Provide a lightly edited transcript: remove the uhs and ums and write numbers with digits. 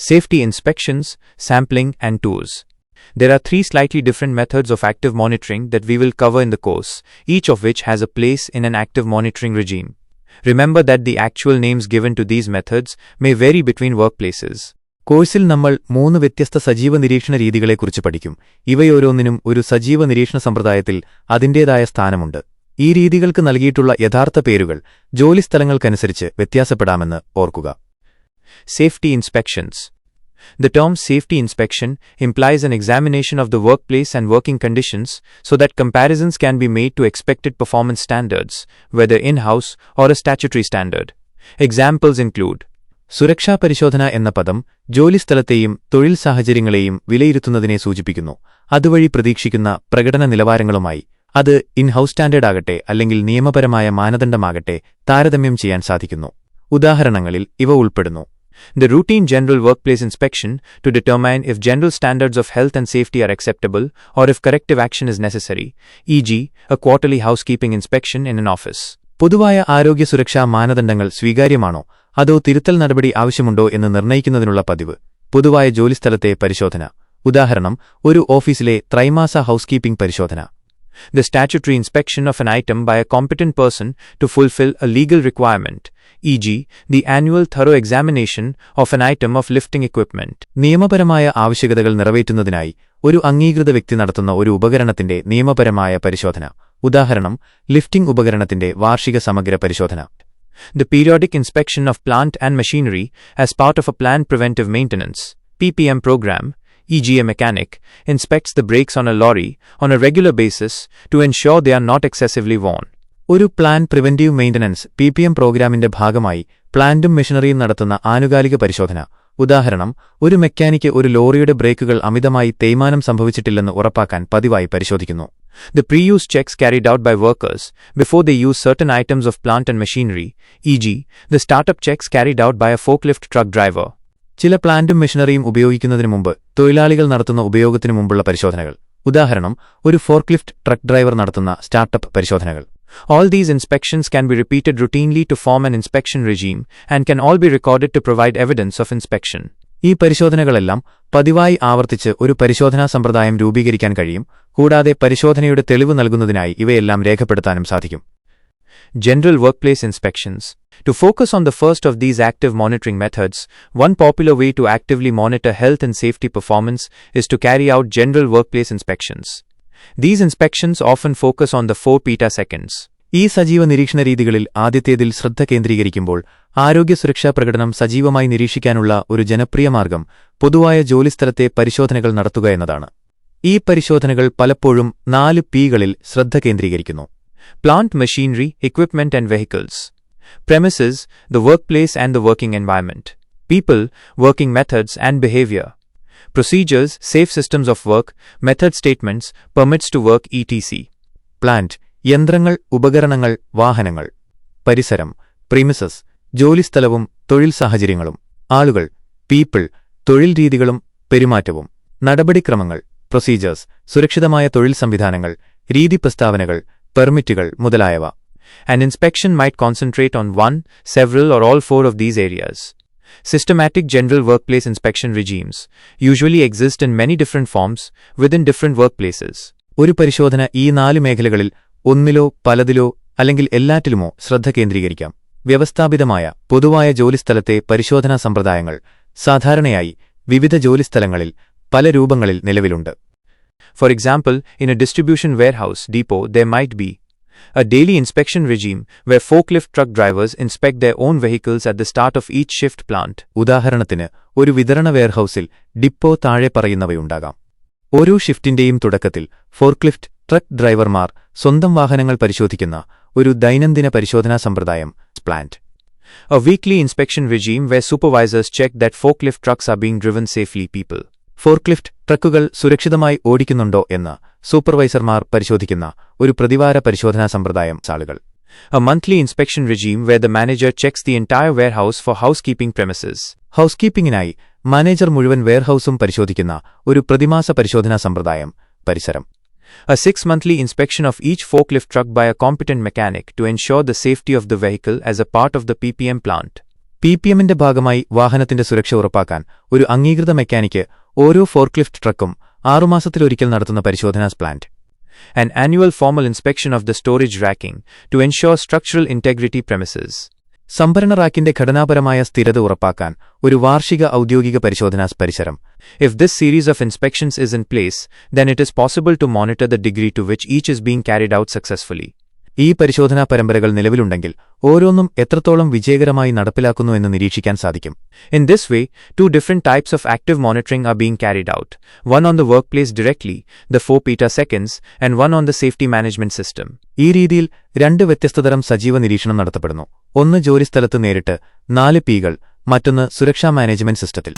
Safety inspections, sampling, and tours. There are 3 slightly different methods of active monitoring that we will cover in the course, each of which has a place in an active monitoring regime. Remember that the actual names given to these methods may vary between workplaces. കോഴ്സിൽ നമ്മൾ 3 വ്യത്യസ്ത സജീവ നിരീക്ഷണ രീതികളെക്കുറിച്ച് പഠിക്കും. ഇവയോരോന്നിനും ഒരു സജീവ നിരീക്ഷണ സമ്പ്രദായത്തിൽ അതിന്റേതായ സ്ഥാനമുണ്ട്. ഈ രീതികൾക്ക് നൽകിയിട്ടുള്ള യഥാർത്ഥ പേരുകൾ ജോലിസ്ഥലങ്ങൾക്കനുസരിച്ച് വ്യത്യാസപ്പെടാമെന്ന് ഓർക്കുക. Safety inspections. The term safety inspection implies an examination of the workplace and working conditions so that comparisons can be made to expected performance standards, whether in-house or a statutory standard. Examples include സുരക്ഷാ പരിശോധന എന്ന പദം ജോലിസ്ഥലത്തെയും തൊഴിൽ സാഹചര്യങ്ങളെയും വിലയിരുത്തുന്നതിനെ സൂചിപ്പിക്കുന്നു. അതുവഴി പ്രതീക്ഷിക്കുന്ന പ്രകടന നിലവാരങ്ങളുമായി അത് ഇൻ-ഹൌസ് സ്റ്റാൻഡേർഡ് ആകട്ടെ അല്ലെങ്കിൽ നിയമപരമായ മാനദണ്ഡമാകട്ടെ താരതമ്യം ചെയ്യാൻ സാധിക്കുന്നു. ഉദാഹരണങ്ങളിൽ ഇവ ഉൾപ്പെടുന്നു. The routine general workplace inspection to determine if general standards of health and safety are acceptable or if corrective action is necessary, e.g., a quarterly housekeeping inspection in an office. പൊതുവായ ആരോഗ്യ സുരക്ഷാ മാനദണ്ഡങ്ങൾ സ്വീകാര്യമാണോ അതോ തിരുത്തൽ നടപടി ആവശ്യമുണ്ടോ എന്ന് നിർണ്ണയിക്കുന്നതിനുള്ള പതിവ്. പൊതുവായ ജോലിസ്ഥലത്തെ പരിശോധന. ഉദാഹരണം, ഒരു ഓഫീസിലെ ത്രൈമാസ ഹൌസ്കീപ്പിംഗ് പരിശോധന. The statutory inspection of an item by a competent person to fulfill a legal requirement, e.g., the annual thorough examination of an item of lifting equipment. നിയമപരമായ ആവശ്യകതകൾ നിറവേറ്റുന്നതിനായി ഒരു അംഗീകൃത വ്യക്തി നടത്തുന്ന ഒരു ഉപകരണത്തിന്റെ നിയമപരമായ പരിശോധന. ഉദാഹരണം, ലിഫ്റ്റിംഗ് ഉപകരണത്തിന്റെ വാർഷിക സമഗ്ര പരിശോധന. The periodic inspection of plant and machinery as part of a planned preventive maintenance (PPM) program, e.g., a mechanic inspects the brakes on a lorry on a regular basis to ensure they are not excessively worn. ഒരു plan preventive maintenance PPM പ്രോഗ്രാമിന്റെ ഭാഗമായി പ്ലാന്റും മെഷീനറിയും നടത്തുന്ന ആനുകാലിക പരിശോധന. ഉദാഹരണം, ഒരു mechanic ഒരു ലോറിയുടെ ബ്രേക്കുകൾ അമിതമായി തേയ്മാനം സംഭവിച്ചിട്ടില്ലെന്ന് ഉറപ്പാക്കാൻ പതിവായി പരിശോധിക്കുന്നു. The pre-use checks carried out by workers before they use certain items of plant and machinery, e.g., the startup checks carried out by a forklift truck driver. ചില പ്ലാന്റും മെഷീനറിയും ഉപയോഗിക്കുന്നതിന് മുമ്പ് തൊഴിലാളികൾ നടത്തുന്ന ഉപയോഗത്തിനു മുമ്പുള്ള പരിശോധനകൾ. ഉദാഹരണം, ഒരു ഫോർക്ലിഫ്റ്റ് ട്രക്ക് ഡ്രൈവർ നടത്തുന്ന സ്റ്റാർട്ടപ്പ് പരിശോധനകൾ. All these inspections can be repeated routinely to form an inspection regime and can all be recorded to provide evidence of inspection. ഈ പരിശോധനകളെല്ലാം പതിവായി ആവർത്തിച്ച് ഒരു പരിശോധനാ സമ്പ്രദായം രൂപീകരിക്കാൻ കഴിയും. കൂടാതെ പരിശോധനയുടെ തെളിവ് നൽകുന്നതിനായി ഇവയെല്ലാം രേഖപ്പെടുത്താനും സാധിക്കും. General workplace inspections. To focus on the first of these active monitoring methods, one popular way to actively monitor health and safety performance is to carry out general workplace inspections. These inspections often focus on the 4 petaseconds. ഈ സജീവ നിരീക്ഷണ രീതികളിൽ ആദ്യത്തേതിൽ ശ്രദ്ധ കേന്ദ്രീകരിക്കുമ്പോൾ ആരോഗ്യ സുരക്ഷാ പ്രകടനം സജീവമായി നിരീക്ഷിക്കാനുള്ള ഒരു ജനപ്രിയ മാർഗം പൊതുവായ ജോലിസ്ഥലത്തെ പരിശോധനകൾ നടത്തുക എന്നതാണ്. ഈ പരിശോധനകൾ പലപ്പോഴും 4 Pകളിൽ ശ്രദ്ധ കേന്ദ്രീകരിക്കുന്നു. Plant, machinery, equipment and vehicles. Premises, the workplace and the working environment. People, working methods and behavior. Procedures, safe systems of work, method statements, permits to work etc. Plant, യന്ത്രങ്ങൾ, ഉപകരണങ്ങൾ, വാഹനങ്ങൾ. പരിസരം, premises, ജോലിസ്ഥലവും തൊഴിൽ സാഹചര്യങ്ങളും. ആളുകൾ, people, തൊഴിൽ രീതികളും പെരുമാറ്റവും. നടപടിക്രമങ്ങൾ, procedures, സുരക്ഷിതമായ തൊഴിൽ സംവിധാനങ്ങൾ, രീതി പ്രസ്താവനകൾ, പെർമിറ്റുകൾ മുതലായവ. An inspection might concentrate on one, several or all 4 of these areas. Systematic general workplace inspection regimes usually exist in many different forms within different workplaces. ഒരു പരിശോധന ഈ 4 മേഖലകളിൽ ഒന്നിലോ പലതിലോ അല്ലെങ്കിൽ എല്ലാറ്റിലുമോ ശ്രദ്ധ കേന്ദ്രീകരിക്കാം. വ്യവസ്ഥാപിതമായ പൊതുവായ ജോലിസ്ഥലത്തെ പരിശോധനാ സമ്പ്രദായങ്ങൾ സാധാരണയായി വിവിധ ജോലിസ്ഥലങ്ങളിൽ പല രൂപങ്ങളിൽ നിലവിലുണ്ട്. For example, in a distribution warehouse depot, there might be a daily inspection regime where forklift truck drivers inspect their own vehicles at the start of each shift plant. ഉദാഹരണത്തിന്, ഒരു വിതരണ വെയർഹൌസിൽ ഡിപ്പോ താഴെ പറയുന്നവയുണ്ടാകാം. ഓരോ ഷിഫ്റ്റിന്റെയും തുടക്കത്തിൽ ഫോർക്ലിഫ്റ്റ് ട്രക്ക് ഡ്രൈവർമാർ സ്വന്തം വാഹനങ്ങൾ പരിശോധിക്കുന്ന ഒരു ദൈനംദിന പരിശോധനാ സമ്പ്രദായം plant. A weekly inspection regime where supervisors check that forklift trucks are being driven safely. People. Forklift ട്രക്കുകൾ സുരക്ഷിതമായി ഓടിക്കുന്നുണ്ടോ എന്ന് സൂപ്പർവൈസർമാർ പരിശോധിക്കുന്ന ഒരു പ്രതിവാര പരിശോധനാ സമ്പ്രദായം. ആളുകൾ. A monthly inspection regime where the manager checks the entire warehouse for housekeeping premises. ഹൌസ്കീപ്പിംഗിനായി മാനേജർ മുഴുവൻ വെയർഹൌസും പരിശോധിക്കുന്ന ഒരു പ്രതിമാസ പരിശോധനാ സമ്പ്രദായം. പരിസരം. A 6-monthly inspection of each forklift truck by a competent mechanic to ensure the safety of the vehicle as a part of the PPM plant. PPMന്റെ ഭാഗമായി വാഹനത്തിന്റെ സുരക്ഷ ഉറപ്പാക്കാൻ ഒരു അംഗീകൃത മെക്കാനിക്ക് ഓരോ ഫോർക്ലിഫ്റ്റ് ട്രക്കും 6 മാസത്തിലൊരിക്കൽ നടത്തുന്ന പരിശോധനാസ് plant. An annual formal inspection of the storage racking to ensure structural integrity premises. സംഭരണ റാക്കിന്റെ ഘടനാപരമായ സ്ഥിരത ഉറപ്പാക്കാൻ ഒരു വാർഷിക ഔദ്യോഗിക പരിശോധനാസ് പരിസരം. If this series of inspections is in place, then it is possible to monitor the degree to which each is being carried out successfully. ഈ പരിശോധനാ പരമ്പരകൾ നിലവിലുണ്ടെങ്കിൽ ഓരോന്നും എത്രത്തോളം വിജയകരമായി നടപ്പിലാക്കുന്നു എന്ന് നിരീക്ഷിക്കാൻ സാധിക്കും. In this way, 2 different types of active monitoring are being carried out, one on the workplace directly, the 4 petaseconds, and one on the safety management system. ഈ രീതിയിൽ 2 വ്യത്യസ്തതരം സജീവ നിരീക്ഷണം നടത്തപ്പെടുന്നു. ഒന്ന് ജോലിസ്ഥലത്ത് നേരിട്ട് 4 Pകൾ, മറ്റൊന്ന് സുരക്ഷാ മാനേജ്മെന്റ് സിസ്റ്റത്തിൽ.